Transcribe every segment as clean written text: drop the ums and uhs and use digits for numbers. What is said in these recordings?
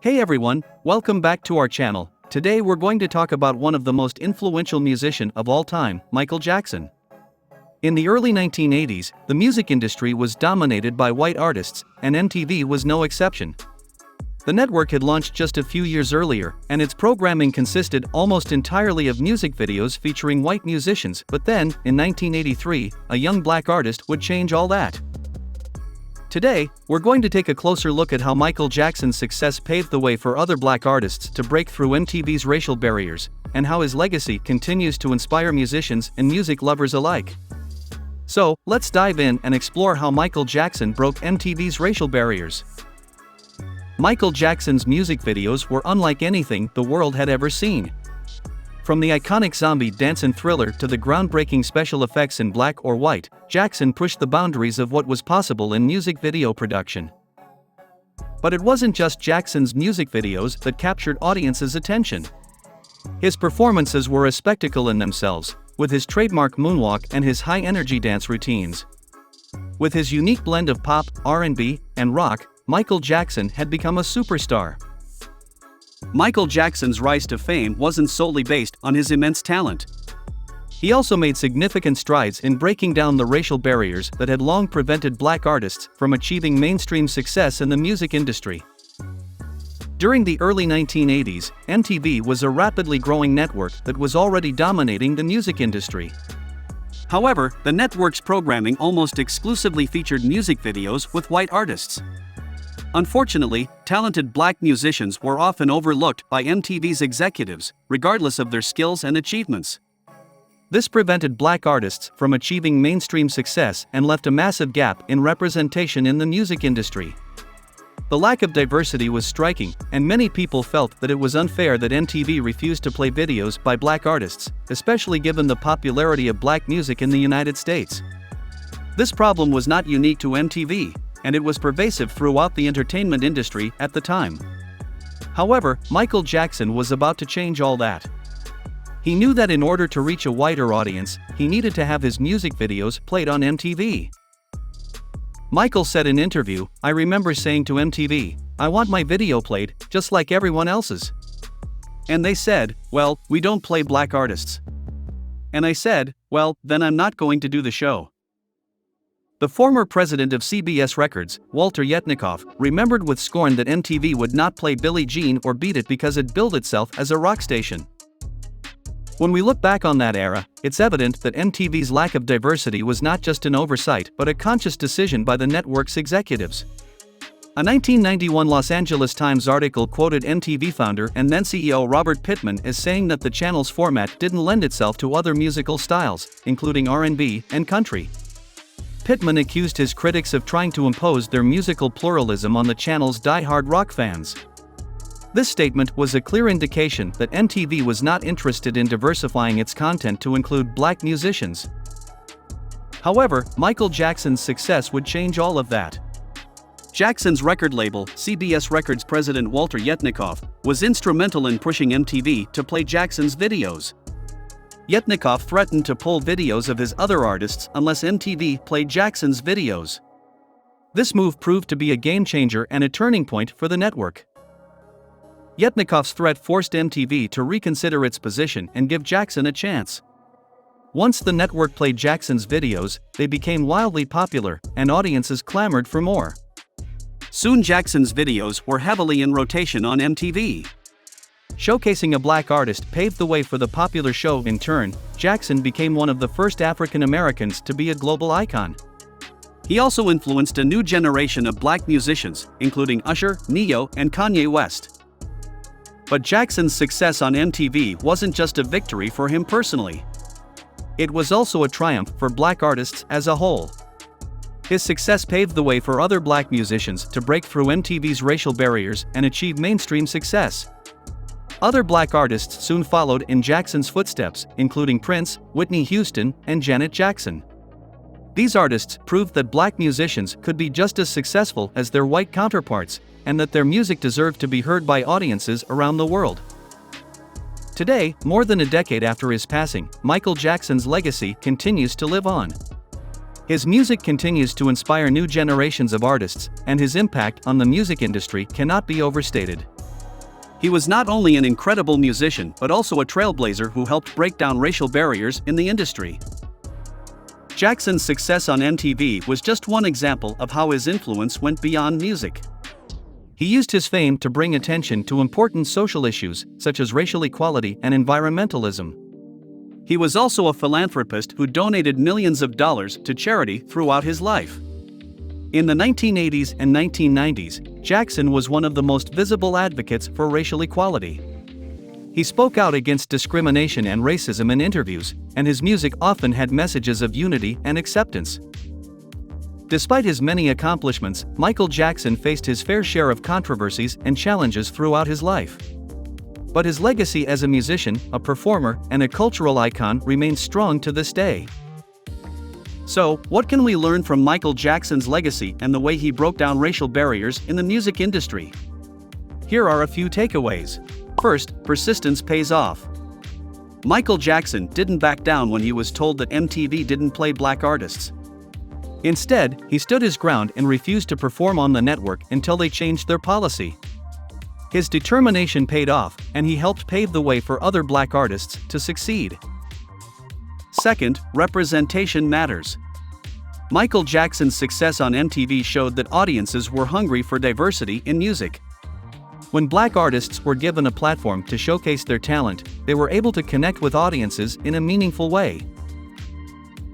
Hey everyone, welcome back to our channel. Today we're going to talk about one of the most influential musicians of all time, Michael Jackson. In the early 1980s, the music industry was dominated by white artists, and MTV was no exception. The network had launched just a few years earlier, and its programming consisted almost entirely of music videos featuring white musicians, but then, in 1983, a young black artist would change all that. Today, we're going to take a closer look at how Michael Jackson's success paved the way for other black artists to break through MTV's racial barriers, and how his legacy continues to inspire musicians and music lovers alike. So, let's dive in and explore how Michael Jackson broke MTV's racial barriers. Michael Jackson's music videos were unlike anything the world had ever seen. From the iconic zombie dance and Thriller to the groundbreaking special effects in black or white, Jackson pushed the boundaries of what was possible in music video production. But it wasn't just Jackson's music videos that captured audiences' attention. His performances were a spectacle in themselves, with his trademark moonwalk and his high-energy dance routines. With his unique blend of pop, R&B, and rock, Michael Jackson had become a superstar. Michael Jackson's rise to fame wasn't solely based on his immense talent. He also made significant strides in breaking down the racial barriers that had long prevented black artists from achieving mainstream success in the music industry. During the early 1980s, MTV was a rapidly growing network that was already dominating the music industry. However, the network's programming almost exclusively featured music videos with white artists. Unfortunately, talented black musicians were often overlooked by MTV's executives, regardless of their skills and achievements. This prevented black artists from achieving mainstream success and left a massive gap in representation in the music industry. The lack of diversity was striking, and many people felt that it was unfair that MTV refused to play videos by black artists, especially given the popularity of black music in the United States. This problem was not unique to MTV, and it was pervasive throughout the entertainment industry at the time. However, Michael Jackson was about to change all that. He knew that in order to reach a wider audience, he needed to have his music videos played on MTV. Michael said in an interview, "I remember saying to MTV, I want my video played, just like everyone else's. And they said, well, we don't play black artists. And I said, well, then I'm not going to do the show." The former president of CBS Records, Walter Yetnikoff, remembered with scorn that MTV would not play Billie Jean or Beat It because it billed itself as a rock station. When we look back on that era, it's evident that MTV's lack of diversity was not just an oversight but a conscious decision by the network's executives. A 1991 Los Angeles Times article quoted MTV founder and then CEO Robert Pittman as saying that the channel's format didn't lend itself to other musical styles, including R&B and country. Pittman accused his critics of trying to impose their musical pluralism on the channel's die-hard rock fans. This statement was a clear indication that MTV was not interested in diversifying its content to include black musicians. However, Michael Jackson's success would change all of that. Jackson's record label, CBS Records president Walter Yetnikoff, was instrumental in pushing MTV to play Jackson's videos. Yetnikoff threatened to pull videos of his other artists unless MTV played Jackson's videos. This move proved to be a game-changer and a turning point for the network. Yetnikoff's threat forced MTV to reconsider its position and give Jackson a chance. Once the network played Jackson's videos, they became wildly popular, and audiences clamored for more. Soon Jackson's videos were heavily in rotation on MTV. Showcasing a black artist paved the way for the popular show. In turn, Jackson became one of the first African Americans to be a global icon. He also influenced a new generation of black musicians, including Usher, Ne-Yo, and Kanye West. But Jackson's success on MTV wasn't just a victory for him personally. It was also a triumph for black artists as a whole. His success paved the way for other black musicians to break through MTV's racial barriers and achieve mainstream success. Other black artists soon followed in Jackson's footsteps, including Prince, Whitney Houston, and Janet Jackson. These artists proved that black musicians could be just as successful as their white counterparts, and that their music deserved to be heard by audiences around the world. Today, more than a decade after his passing, Michael Jackson's legacy continues to live on. His music continues to inspire new generations of artists, and his impact on the music industry cannot be overstated. He was not only an incredible musician but also a trailblazer who helped break down racial barriers in the industry. Jackson's success on MTV was just one example of how his influence went beyond music. He used his fame to bring attention to important social issues, such as racial equality and environmentalism. He was also a philanthropist who donated millions of dollars to charity throughout his life. In the 1980s and 1990s, Jackson was one of the most visible advocates for racial equality. He spoke out against discrimination and racism in interviews, and his music often had messages of unity and acceptance. Despite his many accomplishments, Michael Jackson faced his fair share of controversies and challenges throughout his life. But his legacy as a musician, a performer, and a cultural icon remains strong to this day. So, what can we learn from Michael Jackson's legacy and the way he broke down racial barriers in the music industry? Here are a few takeaways. First, persistence pays off. Michael Jackson didn't back down when he was told that MTV didn't play black artists. Instead, he stood his ground and refused to perform on the network until they changed their policy. His determination paid off, and he helped pave the way for other black artists to succeed. Second, representation matters. Michael Jackson's success on MTV showed that audiences were hungry for diversity in music. When black artists were given a platform to showcase their talent, they were able to connect with audiences in a meaningful way.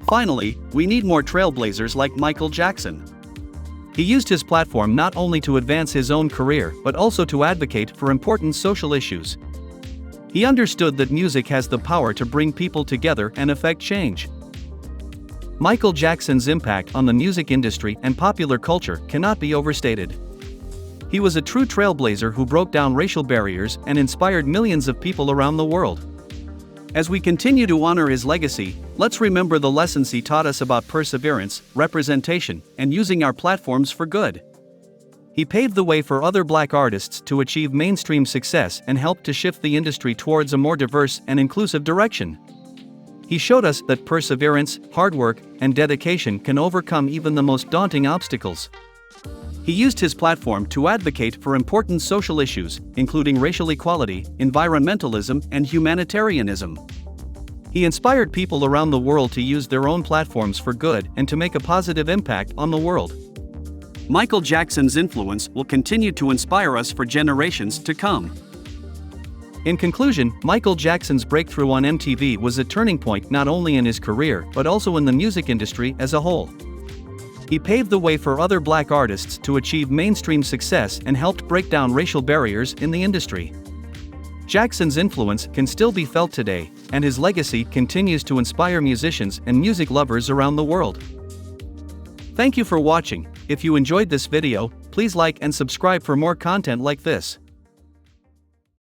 Finally, we need more trailblazers like Michael Jackson. He used his platform not only to advance his own career but also to advocate for important social issues. He understood that music has the power to bring people together and affect change. Michael Jackson's impact on the music industry and popular culture cannot be overstated. He was a true trailblazer who broke down racial barriers and inspired millions of people around the world. As we continue to honor his legacy, let's remember the lessons he taught us about perseverance, representation, and using our platforms for good. He paved the way for other black artists to achieve mainstream success and helped to shift the industry towards a more diverse and inclusive direction. He showed us that perseverance, hard work, and dedication can overcome even the most daunting obstacles. He used his platform to advocate for important social issues, including racial equality, environmentalism, and humanitarianism. He inspired people around the world to use their own platforms for good and to make a positive impact on the world. Michael Jackson's influence will continue to inspire us for generations to come. In conclusion, Michael Jackson's breakthrough on MTV was a turning point not only in his career but also in the music industry as a whole. He paved the way for other black artists to achieve mainstream success and helped break down racial barriers in the industry. Jackson's influence can still be felt today, and his legacy continues to inspire musicians and music lovers around the world. Thank you for watching. If you enjoyed this video, please like and subscribe for more content like this.